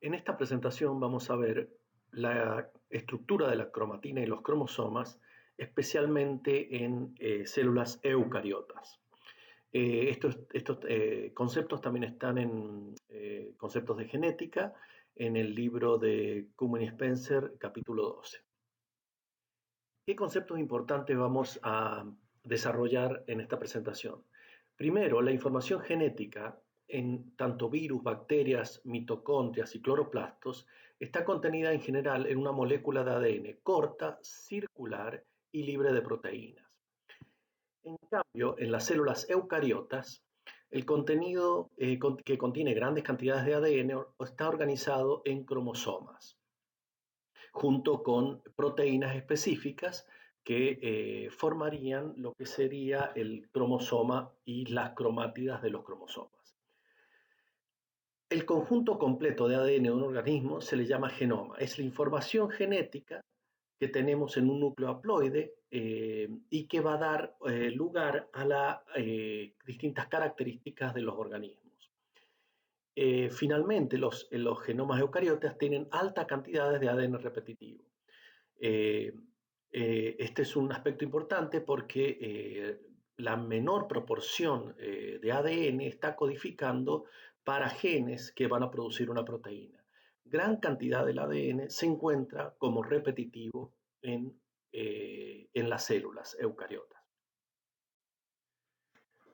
En esta presentación vamos a ver la estructura de la cromatina y los cromosomas, especialmente en células eucariotas. Estos conceptos también están en conceptos de genética en el libro de Cumming y Spencer, capítulo 12. ¿Qué conceptos importantes vamos a desarrollar en esta presentación? Primero, la información genética en tanto virus, bacterias, mitocondrias y cloroplastos está contenida en general en una molécula de ADN corta, circular y libre de proteínas. En cambio, en las células eucariotas, el contenido que contiene grandes cantidades de ADN está organizado en cromosomas junto con proteínas específicas que formarían lo que sería el cromosoma y las cromátidas de los cromosomas. El conjunto completo de ADN de un organismo se le llama genoma. Es la información genética que tenemos en un núcleo haploide y que va a dar lugar a las distintas características de los organismos. Finalmente, los genomas eucariotas tienen altas cantidades de ADN repetitivo. Eh, este es un aspecto importante porque la menor proporción de ADN está codificando para genes que van a producir una proteína. Gran cantidad del ADN se encuentra como repetitivo en las células eucariotas.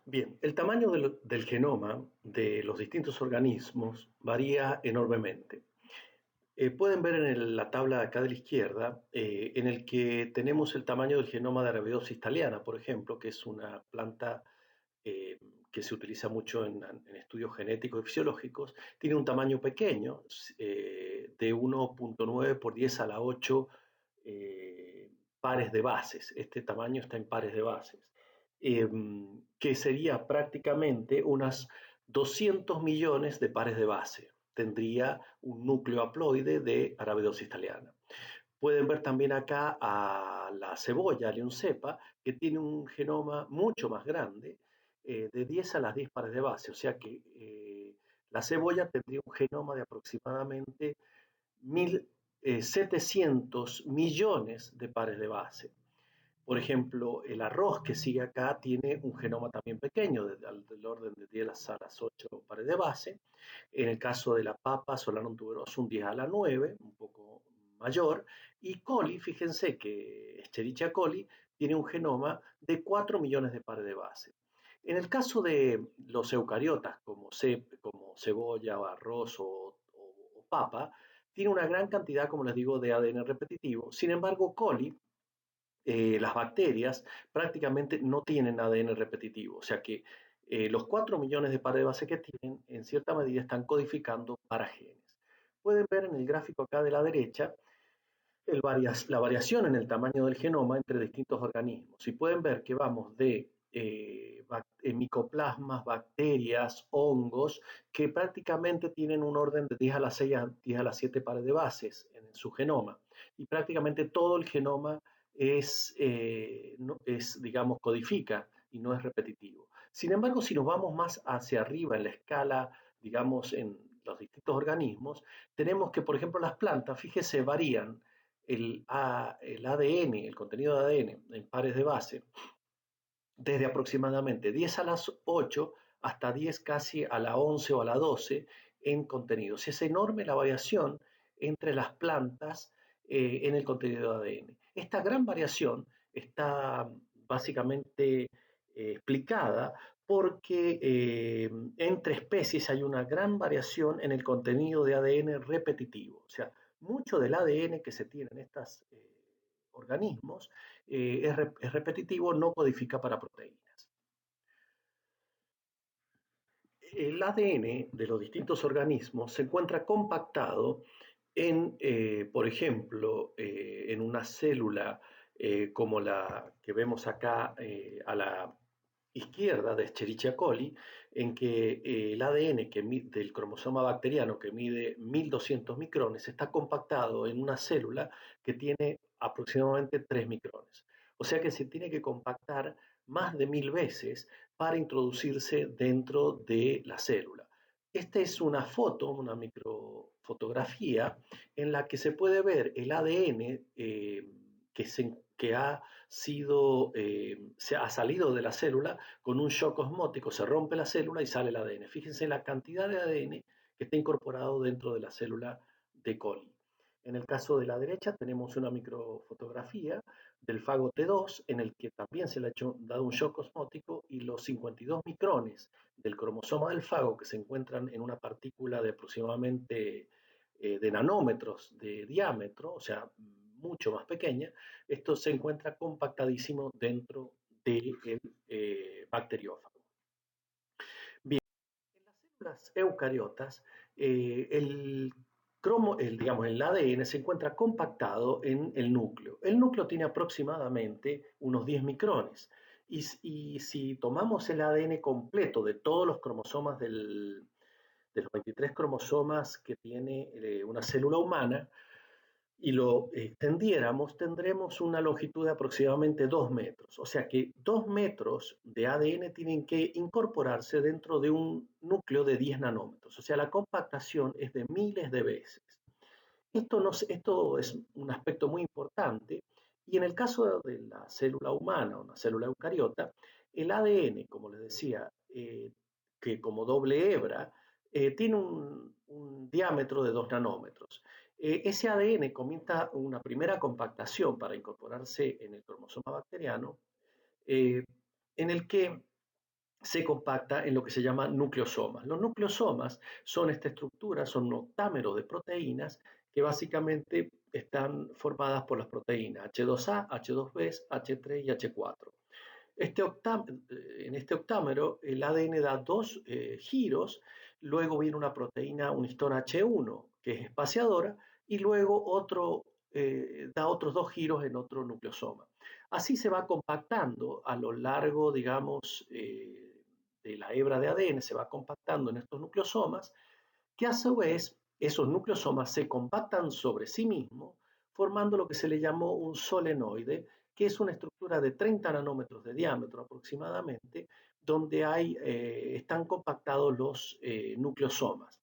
Bien, el tamaño del genoma de los distintos organismos varía enormemente. Pueden ver en la tabla de acá de la izquierda, en el que tenemos el tamaño del genoma de Arabidopsis thaliana, por ejemplo, que es una planta eh, que se utiliza mucho en estudios genéticos y fisiológicos. Tiene un tamaño pequeño, de 1.9 por 10 a la 8 pares de bases. Este tamaño está en pares de bases, que sería prácticamente unas 200 millones de pares de base. Tendría un núcleo haploide de Arabidopsis thaliana. Pueden ver también acá a la cebolla, Leoncepa, que tiene un genoma mucho más grande, de 10 a las 10 pares de base. O sea que la cebolla tendría un genoma de aproximadamente 1.700 millones de pares de base. Por ejemplo, el arroz que sigue acá tiene un genoma también pequeño, del orden de 10 a las 8 pares de base. En el caso de la papa Solanum tuberosa, un 10 a la 9, un poco mayor. Y coli, fíjense que Escherichia coli tiene un genoma de 4 millones de pares de base. En el caso de los eucariotas, como cebolla o arroz o papa, tiene una gran cantidad, como les digo, de ADN repetitivo. Sin embargo, coli, las bacterias prácticamente no tienen ADN repetitivo, o sea que los 4 millones de pares de base que tienen, en cierta medida, están codificando para genes. Pueden ver en el gráfico acá de la derecha la variación en el tamaño del genoma entre distintos organismos. Y pueden ver que vamos de micoplasmas, bacterias, hongos, que prácticamente tienen un orden de 10 a la 6 a 10 a la 7 pares de bases en su genoma. Y prácticamente todo el genoma digamos, codifica y no es repetitivo. Sin embargo, si nos vamos más hacia arriba en la escala, digamos, en los distintos organismos, tenemos que, por ejemplo, las plantas, fíjese, varían el ADN, el contenido de ADN en pares de base, desde aproximadamente 10 a las 8 hasta 10 casi a la 11 o a la 12 en contenidos. Es enorme la variación entre las plantas en el contenido de ADN. Esta gran variación está básicamente explicada porque entre especies hay una gran variación en el contenido de ADN repetitivo. O sea, mucho del ADN que se tiene en estos organismos es repetitivo, no codifica para proteínas. El ADN de los distintos organismos se encuentra compactado por ejemplo, en una célula como la que vemos acá a la izquierda de Escherichia coli, en que el ADN del cromosoma bacteriano que mide 1.200 micrones está compactado en una célula que tiene aproximadamente 3 micrones. O sea que se tiene que compactar más de 1.000 veces para introducirse dentro de la célula. Esta es una foto, una microfotografía en la que se puede ver el ADN que ha se ha salido de la célula con un shock osmótico, se rompe la célula y sale el ADN. Fíjense la cantidad de ADN que está incorporado dentro de la célula de coli. En el caso de la derecha tenemos una microfotografía del fago T2 en el que también se le ha dado un shock osmótico y los 52 micrones del cromosoma del fago que se encuentran en una partícula de aproximadamente de nanómetros de diámetro, o sea, mucho más pequeña, esto se encuentra compactadísimo dentro del bacteriófago. Bien, en las células eucariotas, digamos, el ADN se encuentra compactado en el núcleo. El núcleo tiene aproximadamente unos 10 micrones. Y si tomamos el ADN completo de todos los cromosomas de los 23 cromosomas que tiene una célula humana, y lo extendiéramos, tendremos una longitud de aproximadamente 2 metros. O sea que 2 metros de ADN tienen que incorporarse dentro de un núcleo de 10 nanómetros. O sea, la compactación es de miles de veces. Esto es un aspecto muy importante y en el caso de la célula humana, una célula eucariota, el ADN, como les decía, que como doble hebra, tiene un diámetro de 2 nanómetros. Ese ADN comienza una primera compactación para incorporarse en el cromosoma bacteriano, eh, en el que se compacta en lo que se llama nucleosomas. Los nucleosomas son esta estructura, son un octámero de proteínas que básicamente están formadas por las proteínas H2A, H2B, H3 y H4. En este octámero el ADN da dos giros, luego viene una proteína, un histón H1 que es espaciadora y luego da otros dos giros en otro nucleosoma. Así se va compactando a lo largo, digamos, de la hebra de ADN, se va compactando en estos nucleosomas, que a su vez esos nucleosomas se compactan sobre sí mismos, formando lo que se le llamó un solenoide, que es una estructura de 30 nanómetros de diámetro aproximadamente, donde están compactados los nucleosomas.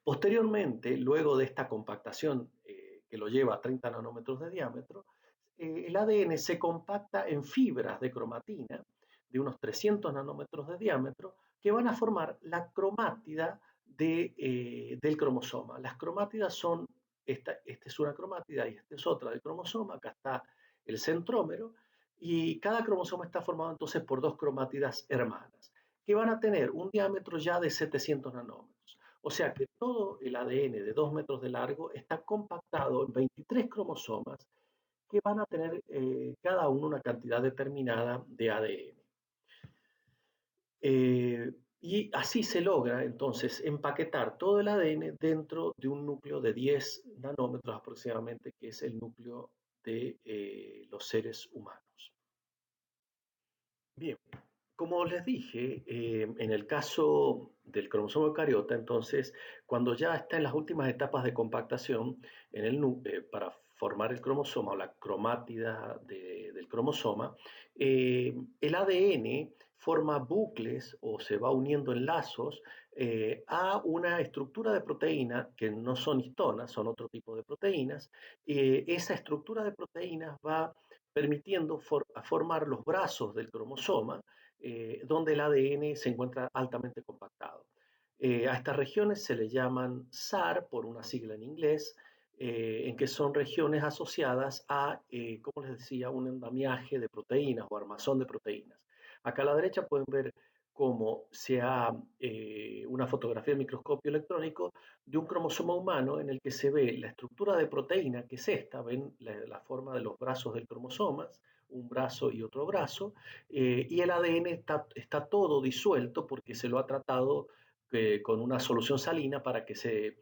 Posteriormente, luego de esta compactación que lo lleva a 30 nanómetros de diámetro, el ADN se compacta en fibras de cromatina de unos 300 nanómetros de diámetro que van a formar la cromátida del cromosoma. Las cromátidas son, esta es una cromátida y esta es otra del cromosoma, acá está el centrómero, y cada cromosoma está formado entonces por dos cromátidas hermanas, que van a tener un diámetro ya de 700 nanómetros. O sea que todo el ADN de 2 metros de largo está compactado en 23 cromosomas que van a tener cada uno una cantidad determinada de ADN. Y así se logra entonces empaquetar todo el ADN dentro de un núcleo de 10 nanómetros aproximadamente, que es el núcleo de los seres humanos. Bien, como les dije, en el caso del cromosoma eucariota, entonces, cuando ya está en las últimas etapas de compactación para formar el cromosoma o la cromátida del cromosoma, el ADN forma bucles o se va uniendo en lazos a una estructura de proteína que no son histonas, son otro tipo de proteínas. Esa estructura de proteínas va permitiendo formar los brazos del cromosoma, donde el ADN se encuentra altamente compactado. A estas regiones se le llaman SAR por una sigla en inglés, en que son regiones asociadas a, como les decía, un andamiaje de proteínas o armazón de proteínas. Acá a la derecha pueden ver cómo una fotografía de microscopio electrónico de un cromosoma humano en el que se ve la estructura de proteína, que es esta, ven la forma de los brazos del cromosoma, un brazo y otro brazo, y el ADN está todo disuelto porque se lo ha tratado con una solución salina para que se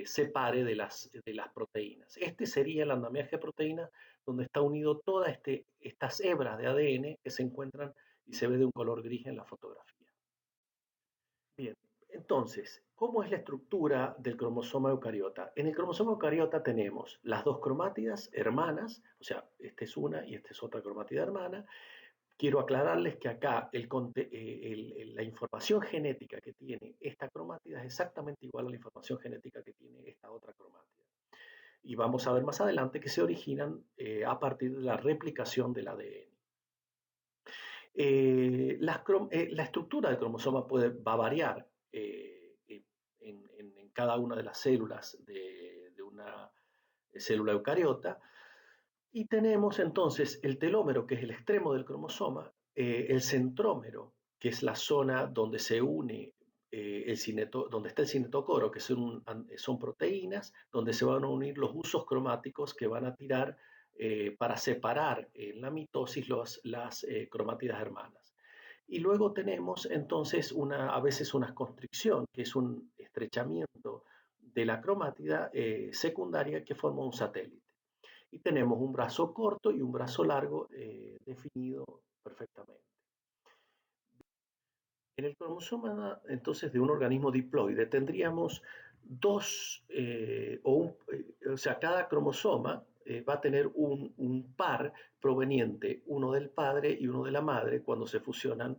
separe de las proteínas. Este sería el andamiaje de proteínas donde está unido todas estas hebras de ADN que se encuentran y se ve de un color gris en la fotografía. Bien, entonces, ¿cómo es la estructura del cromosoma eucariota? En el cromosoma eucariota tenemos las dos cromátidas hermanas, o sea, esta es una y esta es otra cromátida hermana, Quiero aclararles que acá la información genética que tiene esta cromátida es exactamente igual a la información genética que tiene esta otra cromátida. Y vamos a ver más adelante que se originan a partir de la replicación del ADN. La estructura del cromosoma va a variar en cada una de las células de una célula eucariota. Y tenemos entonces el telómero, que es el extremo del cromosoma, el centrómero, que es la zona donde se une donde está el cinetocoro, que son proteínas, donde se van a unir los usos cromáticos que van a tirar para separar en la mitosis las cromátidas hermanas. Y luego tenemos entonces a veces una constricción, que es un estrechamiento de la cromátida secundaria que forma un satélite. Y tenemos un brazo corto y un brazo largo definido perfectamente. En el cromosoma, entonces, de un organismo diploide tendríamos o sea, cada cromosoma va a tener un par proveniente, uno del padre y uno de la madre, cuando se fusionan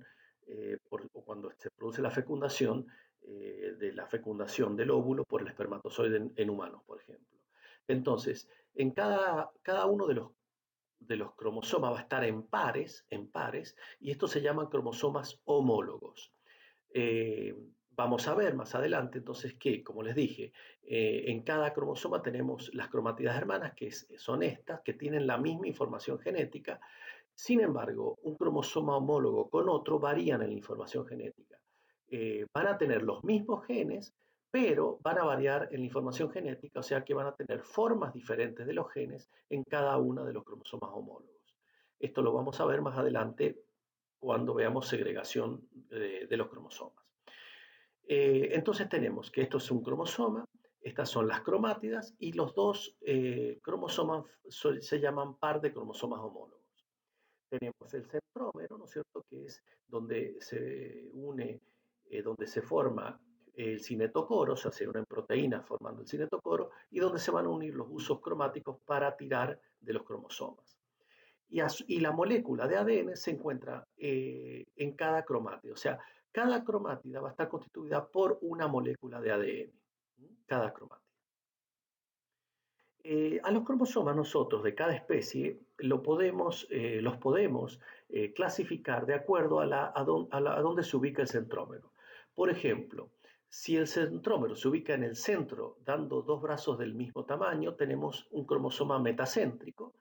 o cuando se produce la fecundación de la fecundación del óvulo por el espermatozoide en humanos, por ejemplo. Entonces, en cada uno de los cromosomas va a estar en pares, y estos se llaman cromosomas homólogos. Eh, Vamos a ver más adelante entonces que, como les dije, en cada cromosoma tenemos las cromátidas hermanas, que son estas, que tienen la misma información genética. Sin embargo, un cromosoma homólogo con otro varían en la información genética. Van a tener los mismos genes, pero van a variar en la información genética, o sea que van a tener formas diferentes de los genes en cada uno de los cromosomas homólogos. Esto lo vamos a ver más adelante cuando veamos segregación de los cromosomas. Entonces tenemos que esto es un cromosoma, estas son las cromátidas, y los dos cromosomas se llaman par de cromosomas homólogos. Tenemos el centrómero, ¿no es cierto?, que es donde se une, donde se forma el cinetocoro, o sea, se unen proteínas formando el cinetocoro, y donde se van a unir los usos cromáticos para tirar de los cromosomas. Y la molécula de ADN se encuentra en cada cromátida, o sea, cada cromátida va a estar constituida por una molécula de ADN, cada cromátida. A los cromosomas nosotros de cada especie los podemos clasificar de acuerdo a dónde se ubica el centrómero. Por ejemplo, si el centrómero se ubica en el centro, dando dos brazos del mismo tamaño, tenemos un cromosoma metacéntrico,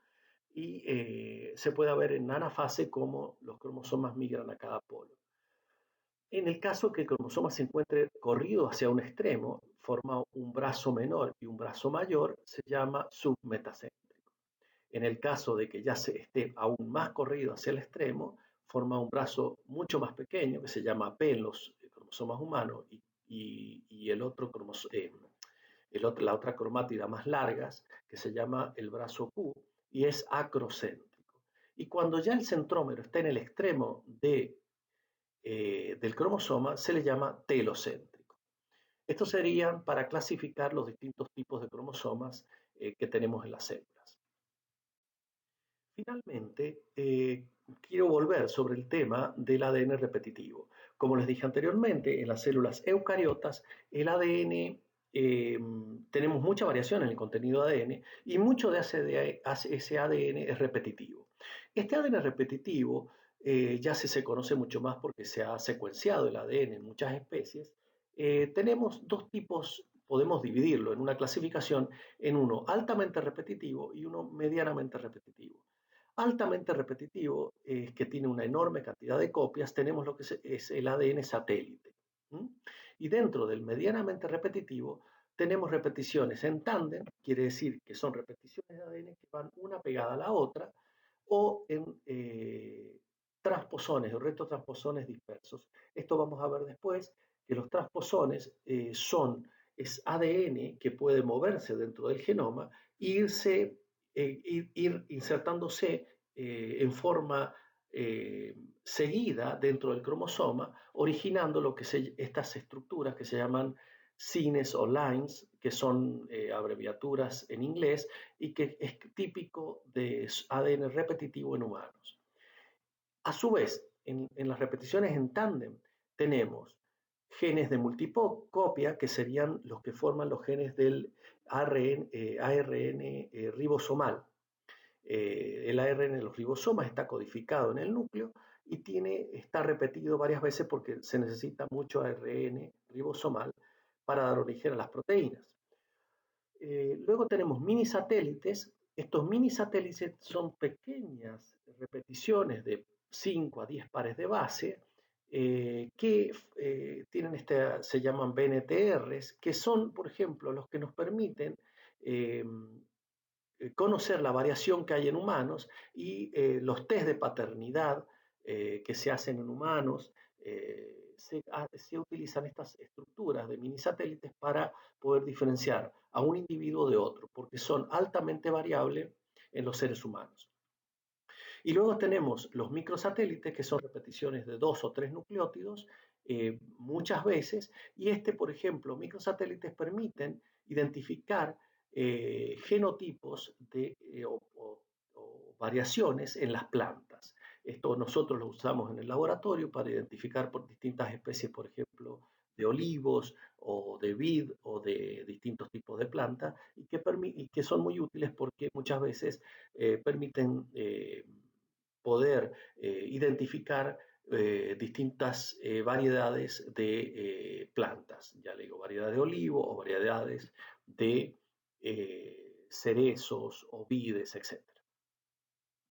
y se puede ver en anafase cómo los cromosomas migran a cada polo. En el caso que el cromosoma se encuentre corrido hacia un extremo, forma un brazo menor y un brazo mayor, se llama submetacéntrico. En el caso de que ya se esté aún más corrido hacia el extremo, forma un brazo mucho más pequeño, que se llama P en los cromosomas humanos, y la otra cromátida más largas, que se llama el brazo Q, y es acrocéntrico. Y cuando ya el centrómero está en el extremo del cromosoma, se le llama telocéntrico. Estos serían para clasificar los distintos tipos de cromosomas que tenemos en las células. Finalmente, quiero volver sobre el tema del ADN repetitivo. Como les dije anteriormente, en las células eucariotas, el ADN, tenemos mucha variación en el contenido de ADN, y mucho de ese ADN es repetitivo. Este ADN repetitivo ya se conoce mucho más porque se ha secuenciado el ADN en muchas especies. Tenemos dos tipos, podemos dividirlo en una clasificación en uno altamente repetitivo y uno medianamente repetitivo. Altamente repetitivo es que tiene una enorme cantidad de copias, tenemos lo que es el ADN satélite. Y dentro del medianamente repetitivo tenemos repeticiones en tándem, quiere decir que son repeticiones de ADN que van una pegada a la otra, o en transposones o retrotransposones dispersos. Esto vamos a ver después, que los transposones es ADN que puede moverse dentro del genoma e ir insertándose en forma seguida dentro del cromosoma, originando estas estructuras que se llaman sines o lines, que son abreviaturas en inglés, y que es típico de ADN repetitivo en humanos. A su vez, en las repeticiones en tándem tenemos genes de multicopia, que serían los que forman los genes del ARN ribosomal. El ARN de los ribosomas está codificado en el núcleo y está repetido varias veces porque se necesita mucho ARN ribosomal para dar origen a las proteínas. Luego tenemos mini satélites. Estos mini satélites son pequeñas repeticiones de 5 a 10 pares de base que se llaman BNTRs, que son, por ejemplo, los que nos permiten eh, conocer la variación que hay en humanos y los test de paternidad que se hacen en humanos. Se utilizan estas estructuras de mini satélites para poder diferenciar a un individuo de otro, porque son altamente variables en los seres humanos. Y luego tenemos los microsatélites, que son repeticiones de 2 o 3 nucleótidos, muchas veces, y por ejemplo, microsatélites permiten identificar genotipos o variaciones en las plantas. Esto nosotros lo usamos en el laboratorio para identificar por distintas especies, por ejemplo, de olivos o de vid o de distintos tipos de plantas y que son muy útiles porque muchas veces permiten poder identificar distintas variedades de plantas, ya le digo, variedades de olivo o variedades de cerezos o vides, etc.